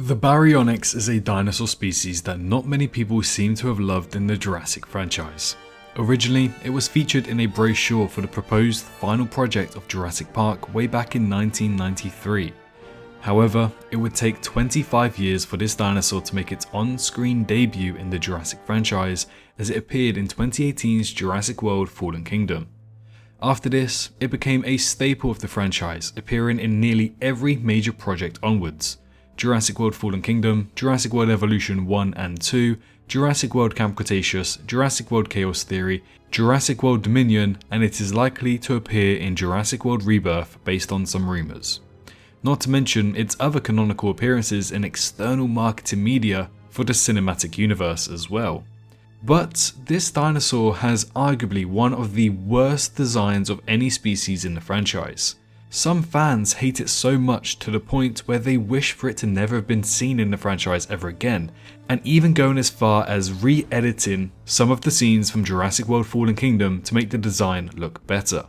The Baryonyx is a dinosaur species that not many people seem to have loved in the Jurassic franchise. Originally, it was featured in a brochure for the proposed final project of Jurassic Park way back in 1993. However, it would take 25 years for this dinosaur to make its on-screen debut in the Jurassic franchise, as it appeared in 2018's Jurassic World Fallen Kingdom. After this, it became a staple of the franchise, appearing in nearly every major project onwards. Jurassic World Fallen Kingdom, Jurassic World Evolution 1 and 2, Jurassic World Camp Cretaceous, Jurassic World Chaos Theory, Jurassic World Dominion, and it is likely to appear in Jurassic World Rebirth based on some rumours. Not to mention its other canonical appearances in external marketing media for the cinematic universe as well. But this dinosaur has arguably one of the worst designs of any species in the franchise. Some fans hate it so much to the point where they wish for it to never have been seen in the franchise ever again, and even going as far as re-editing some of the scenes from Jurassic World Fallen Kingdom to make the design look better.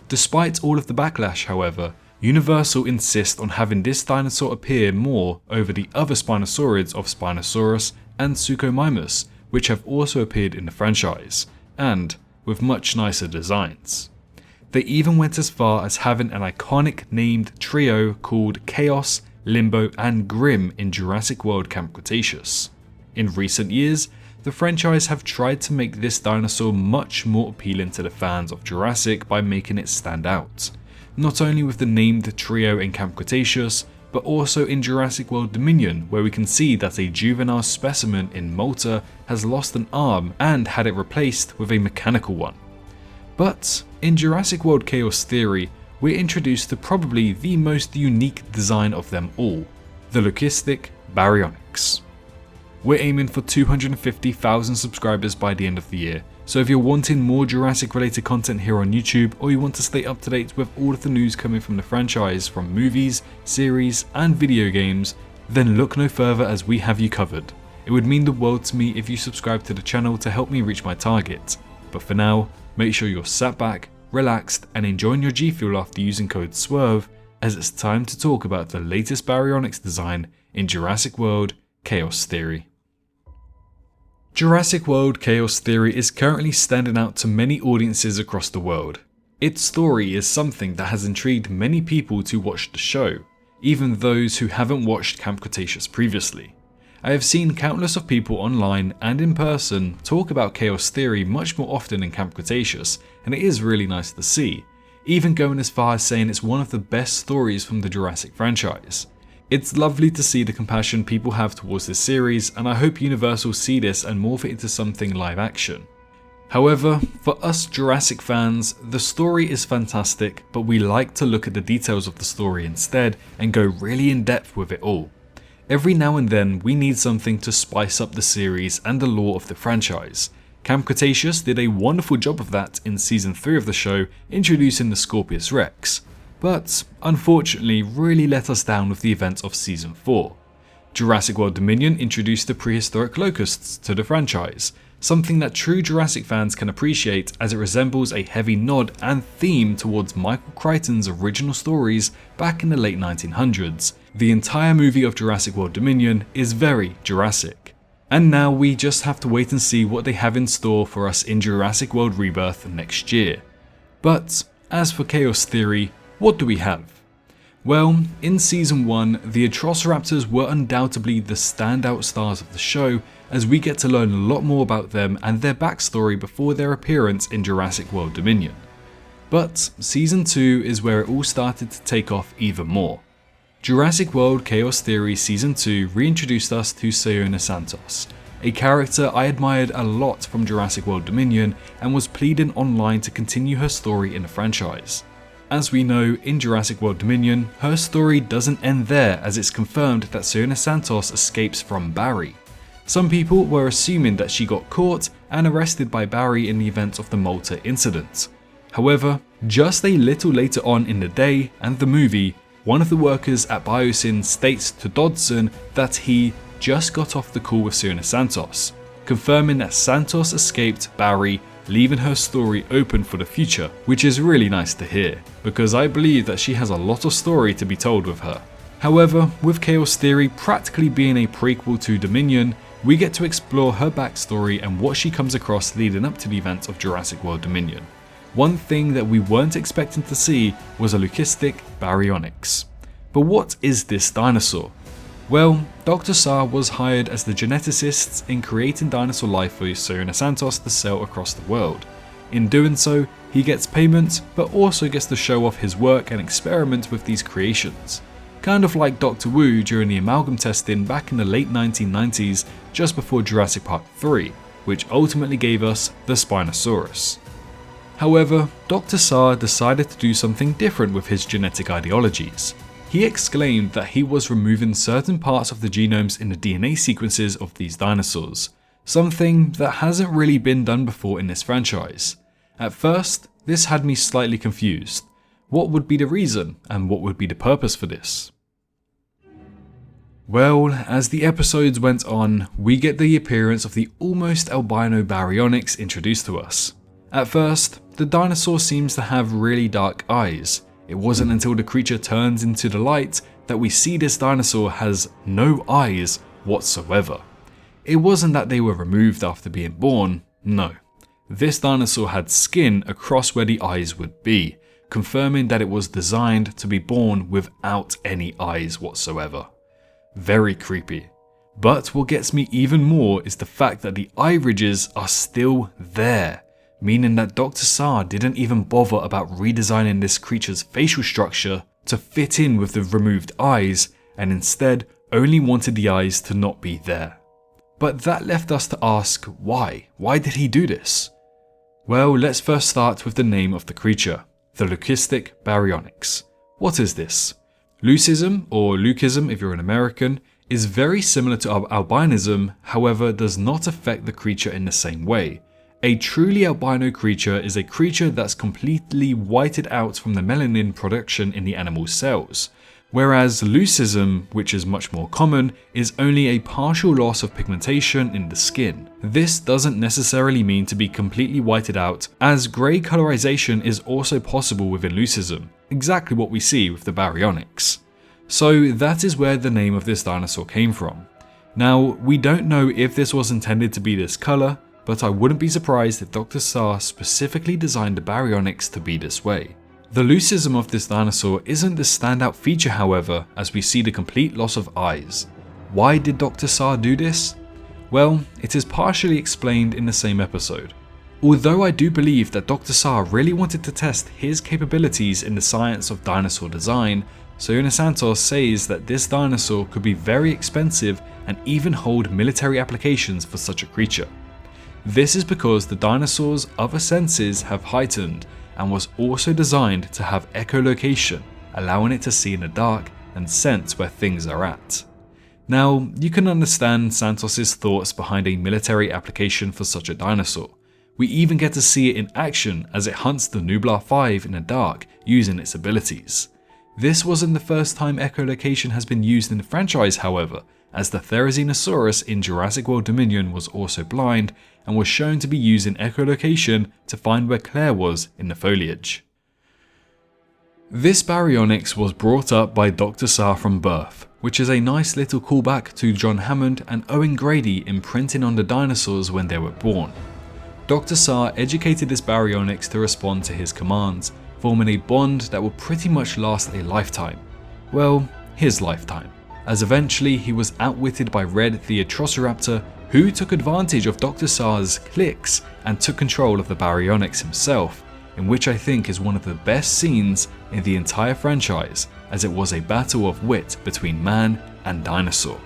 Despite all of the backlash, however, Universal insist on having this dinosaur appear more over the other Spinosaurids of Spinosaurus and Suchomimus, which have also appeared in the franchise, and with much nicer designs. They even went as far as having an iconic named trio called Chaos, Limbo and Grim in Jurassic World Camp Cretaceous. In recent years, the franchise have tried to make this dinosaur much more appealing to the fans of Jurassic by making it stand out, not only with the named trio in Camp Cretaceous, but also in Jurassic World Dominion, where we can see that a juvenile specimen in Malta has lost an arm and had it replaced with a mechanical one. But in Jurassic World Chaos Theory, we're introduced to probably the most unique design of them all, the Leucistic Baryonyx. We're aiming for 250,000 subscribers by the end of the year, so if you're wanting more Jurassic related content here on YouTube, or you want to stay up to date with all of the news coming from the franchise from movies, series and video games, then look no further as we have you covered. It would mean the world to me if you subscribe to the channel to help me reach my target, but for now, make sure you're sat back, relaxed and enjoying your G Fuel after using code SWERVE, as it's time to talk about the latest Baryonyx design in Jurassic World Chaos Theory. Jurassic World Chaos Theory is currently standing out to many audiences across the world. Its story is something that has intrigued many people to watch the show, even those who haven't watched Camp Cretaceous previously. I have seen countless of people online and in person talk about Chaos Theory much more often in Camp Cretaceous, and it is really nice to see, even going as far as saying it's one of the best stories from the Jurassic franchise. It's lovely to see the compassion people have towards this series, and I hope Universal see this and morph it into something live action. However, for us Jurassic fans, the story is fantastic, but we like to look at the details of the story instead and go really in depth with it all. Every now and then we need something to spice up the series and the lore of the franchise. Camp Cretaceous did a wonderful job of that in season 3 of the show, introducing the Scorpius Rex, but unfortunately really let us down with the events of season 4. Jurassic World Dominion introduced the prehistoric locusts to the franchise, something that true Jurassic fans can appreciate as it resembles a heavy nod and theme towards Michael Crichton's original stories back in the late 1900s. The entire movie of Jurassic World Dominion is very Jurassic. And now we just have to wait and see what they have in store for us in Jurassic World Rebirth next year. But as for Chaos Theory, what do we have? Well, in season 1, the Atrociraptors were undoubtedly the standout stars of the show, as we get to learn a lot more about them and their backstory before their appearance in Jurassic World Dominion. But season 2 is where it all started to take off even more. Jurassic World Chaos Theory Season 2 reintroduced us to Siona Santos, a character I admired a lot from Jurassic World Dominion and was pleading online to continue her story in the franchise. As we know, in Jurassic World Dominion, her story doesn't end there, as it's confirmed that Siona Santos escapes from Barry. Some people were assuming that she got caught and arrested by Barry in the events of the Malta incident. However, just a little later on in the day and the movie, one of the workers at Biosyn states to Dodson that he just got off the call with Siona Santos, confirming that Santos escaped Barry, leaving her story open for the future, which is really nice to hear, because I believe that she has a lot of story to be told with her. However, with Chaos Theory practically being a prequel to Dominion, we get to explore her backstory and what she comes across leading up to the events of Jurassic World Dominion. One thing that we weren't expecting to see was a Leucistic Baryonyx. But what is this dinosaur? Well, Dr. Saar was hired as the geneticists in creating dinosaur life for Sirena Santos to sell across the world. In doing so, he gets payment, but also gets to show off his work and experiment with these creations. Kind of like Dr. Wu during the amalgam testing back in the late 1990s, just before Jurassic Park 3, which ultimately gave us the Spinosaurus. However, Dr. Saar decided to do something different with his genetic ideologies. He exclaimed that he was removing certain parts of the genomes in the DNA sequences of these dinosaurs, something that hasn't really been done before in this franchise. At first, this had me slightly confused. What would be the reason, and what would be the purpose for this? Well, as the episodes went on, we get the appearance of the almost albino Baryonyx introduced to us. At first, the dinosaur seems to have really dark eyes. It wasn't until the creature turns into the light that we see this dinosaur has no eyes whatsoever. It wasn't that they were removed after being born, no. This dinosaur had skin across where the eyes would be, confirming that it was designed to be born without any eyes whatsoever. Very creepy. But what gets me even more is the fact that the eye ridges are still there, meaning that Dr. Saar didn't even bother about redesigning this creature's facial structure to fit in with the removed eyes, and instead only wanted the eyes to not be there. But that left us to ask why? Why did he do this? Well, let's first start with the name of the creature, the Leucistic Baryonyx. What is this? Leucism, or Leucism if you're an American, is very similar to albinism, however does not affect the creature in the same way. A truly albino creature is a creature that's completely whited out from the melanin production in the animal's cells, whereas leucism, which is much more common, is only a partial loss of pigmentation in the skin. This doesn't necessarily mean to be completely whited out, as grey colorization is also possible within leucism, exactly what we see with the Baryonyx. So that is where the name of this dinosaur came from. Now, we don't know if this was intended to be this colour, but I wouldn't be surprised if Dr. Saar specifically designed the Baryonyx to be this way. The leucism of this dinosaur isn't the standout feature, however, as we see the complete loss of eyes. Why did Dr. Saar do this? Well, it is partially explained in the same episode. Although I do believe that Dr. Saar really wanted to test his capabilities in the science of dinosaur design, Sirena Santos says that this dinosaur could be very expensive and even hold military applications for such a creature. This is because the dinosaur's other senses have heightened and was also designed to have echolocation, allowing it to see in the dark and sense where things are at. Now, you can understand Santos' thoughts behind a military application for such a dinosaur. We even get to see it in action as it hunts the Nublar 5 in the dark using its abilities. This wasn't the first time echolocation has been used in the franchise, however, as the Therizinosaurus in Jurassic World Dominion was also blind and was shown to be using echolocation to find where Claire was in the foliage. This Baryonyx was brought up by Dr. Saar from birth, which is a nice little callback to John Hammond and Owen Grady imprinting on the dinosaurs when they were born. Dr. Saar educated this Baryonyx to respond to his commands, forming a bond that will pretty much last a lifetime. Well, his lifetime, as eventually he was outwitted by Red the Atrociraptor, who took advantage of Dr. Saar's clicks and took control of the Baryonyx himself, in which I think is one of the best scenes in the entire franchise, as it was a battle of wit between man and dinosaur.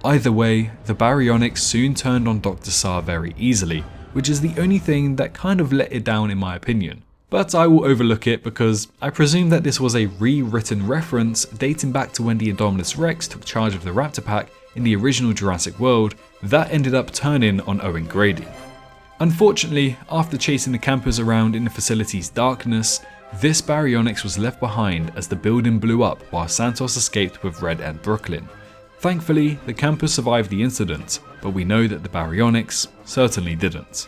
Either way, the Baryonyx soon turned on Dr. Saar very easily, which is the only thing that kind of let it down in my opinion. But I will overlook it because I presume that this was a rewritten reference dating back to when the Indominus Rex took charge of the Raptor Pack in the original Jurassic World that ended up turning on Owen Grady. Unfortunately, after chasing the campers around in the facility's darkness, this Baryonyx was left behind as the building blew up while Santos escaped with Red and Brooklyn. Thankfully, the campers survived the incident, but we know that the Baryonyx certainly didn't.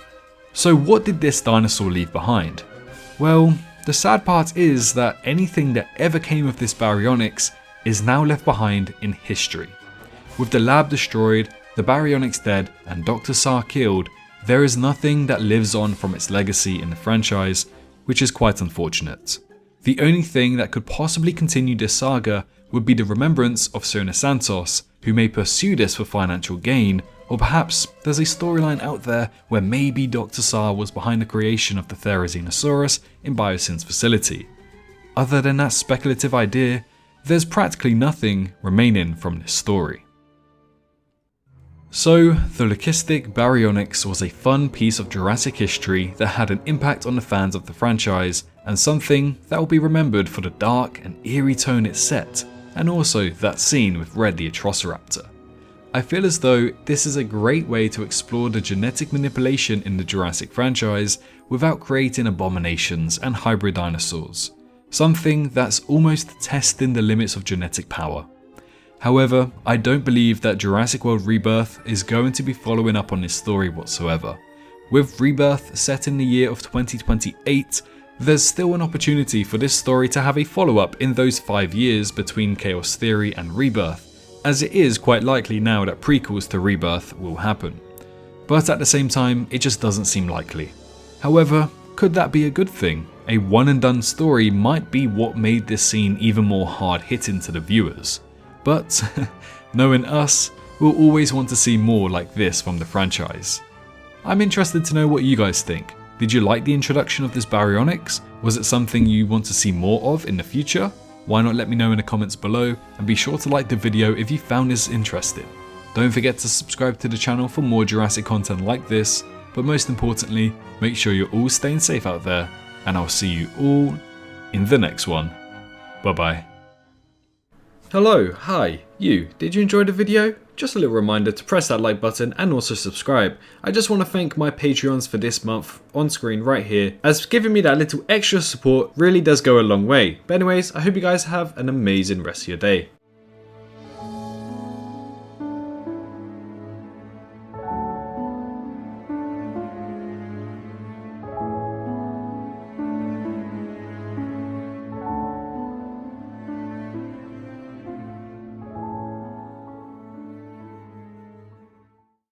So what did this dinosaur leave behind? Well, the sad part is that anything that ever came of this Baryonyx is now left behind in history. With the lab destroyed, the Baryonyx dead, and Dr. Saar killed, there is nothing that lives on from its legacy in the franchise, which is quite unfortunate. The only thing that could possibly continue this saga would be the remembrance of Sona Santos, who may pursue this for financial gain, or perhaps there's a storyline out there where maybe Dr. Saar was behind the creation of the Therizinosaurus in Biosyn's facility. Other than that speculative idea, there's practically nothing remaining from this story. So, the Leucistic Baryonyx was a fun piece of Jurassic history that had an impact on the fans of the franchise, and something that will be remembered for the dark and eerie tone it set, and also that scene with Red the Atrociraptor. I feel as though this is a great way to explore the genetic manipulation in the Jurassic franchise without creating abominations and hybrid dinosaurs, something that's almost testing the limits of genetic power. However, I don't believe that Jurassic World Rebirth is going to be following up on this story whatsoever. With Rebirth set in the year of 2028, there's still an opportunity for this story to have a follow-up in those 5 years between Chaos Theory and Rebirth, as it is quite likely now that prequels to Rebirth will happen. But at the same time, it just doesn't seem likely. However, could that be a good thing? A one and done story might be what made this scene even more hard-hitting to the viewers. But, knowing us, we'll always want to see more like this from the franchise. I'm interested to know what you guys think. Did you like the introduction of this Baryonyx? Was it something you want to see more of in the future? Why not let me know in the comments below, and be sure to like the video if you found this interesting. Don't forget to subscribe to the channel for more Jurassic content like this, but most importantly, make sure you're all staying safe out there, and I'll see you all in the next one. Bye bye. Hello, hi, you, did you enjoy the video? Just a little reminder to press that like button and also subscribe. I just want to thank my Patreons for this month on screen right here, as giving me that little extra support really does go a long way. But anyways, I hope you guys have an amazing rest of your day.